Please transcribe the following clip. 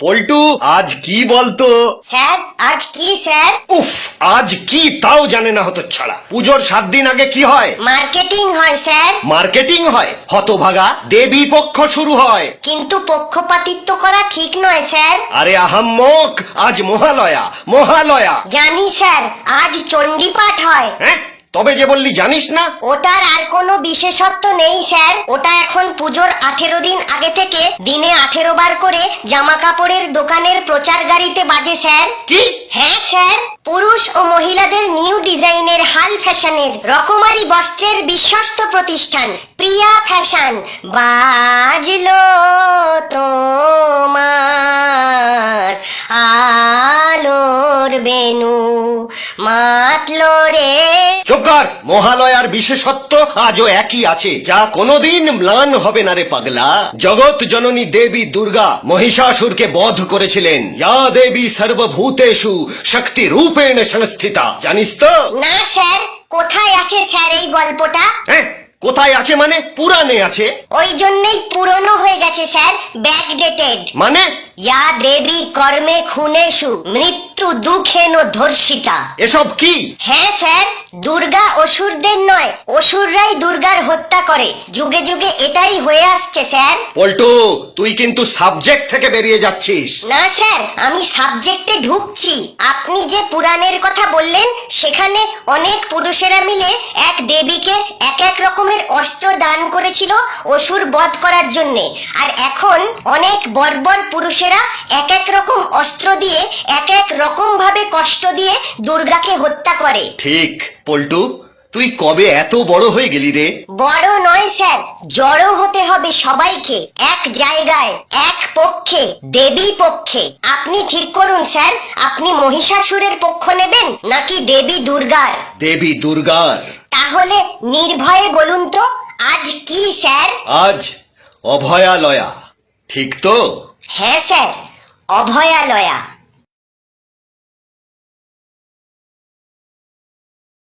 পল্টু আজ কি বলতো? স্যার আজ কি স্যার? উফ, আজ কি তাও জানে না হতো ছাড়া। পুজোর 7 দিন আগে কি হয়? মার্কেটিং হয় স্যার। মার্কেটিং হয়? হতভাগা, দেবী পক্ষ শুরু হয়। কিন্তু পক্ষপাতিত্ব করা ঠিক নয় স্যার। আরে আহাম্মক, আজ মহালয়া, মহালয়া। জানি স্যার, আজ চণ্ডী পাঠ হয়। হ্যাঁ, তবে যে বললি জানিস না। ওটার আর কোনো বিশেষত্ব নেই স্যার। ওটা এখন পুজোর 18 দিন আগে থেকে দিনে 18 বার করে জামা কাপড়ের দোকানের প্রচার গাড়িতে বাজে স্যার। কি? হ্যাঁ স্যার, পুরুষ ও মহিলাদের নিউ ডিজাইনের হাল ফ্যাশনের রকমারি বস্ত্রের বিশ্বস্ত প্রতিষ্ঠান প্রিয়া ফ্যাশন বাজলো তোমার আলোর বেনু মাতলো রে। চুপ কর। মহালয়ার বিশেষত্ব আজও একই আছে, যা কোনোদিন ম্লান হবে না রে পাগলা। জগৎ জননী দেবী দুর্গা মহিষাসুরকে বধ করেছিলেন। ইয়া দেবী সর্বভূতেষু শক্তি রূপেণ সংস্থিতা। জানিস তো? না স্যার, কোথায় আছে স্যার এই গল্পটা? হ্যাঁ, কোথায় আছে মানে? পুরাণে আছে। ওই জন্যই পুরনো হয়ে গেছে স্যার, ব্যাকডেটেড। মানে? ইয়া দেবী কর্মে খুনেষু মৃত্যু দুঃখেন ধর্ষিতা। এসব কি? হ্যাঁ স্যার, দুর্গা অসুরদের নয়, অসুররাই দুর্গার হত্যা করে। যুগে যুগে এটাই হয়ে আসছে স্যার। পল্টু, তুই কিন্তু সাবজেক্ট থেকে বেরিয়ে যাচ্ছিস। না স্যার, আমি সাবজেক্টে ঢুকছি। আপনি যে পুরাণের কথা বললেন, সেখানে অনেক পুরুষেরা মিলে এক দেবীকে এক এক রকমের অস্ত্র দান করেছিল অসুর বধ করার জন্যে। আর এখন অনেক বর্বর পুরুষেরা এক এক রকম অস্ত্র দিয়ে এক এক রকম ভাবে কষ্ট দিয়ে দুর্গাকে হত্যা করে। ঠিক পল্টু, তুই কবে এত বড় হয়ে গেলি রে? বড় নয় স্যার, জড়ো হতে হবে সবাইকে, এক জায়গায়, এক পক্ষে, দেবী পক্ষে। আপনি ঠিক করুন স্যার, আপনি মহিষাসুরের পক্ষ নেবেন নাকি দেবী দুর্গার? দেবী দুর্গার। তাহলে নির্ভয়ে বলুন তো, আজ কি স্যার? আজ অভয়ালয়া, ঠিক তো? হ্যাঁ স্যার, অভয়ালয়া।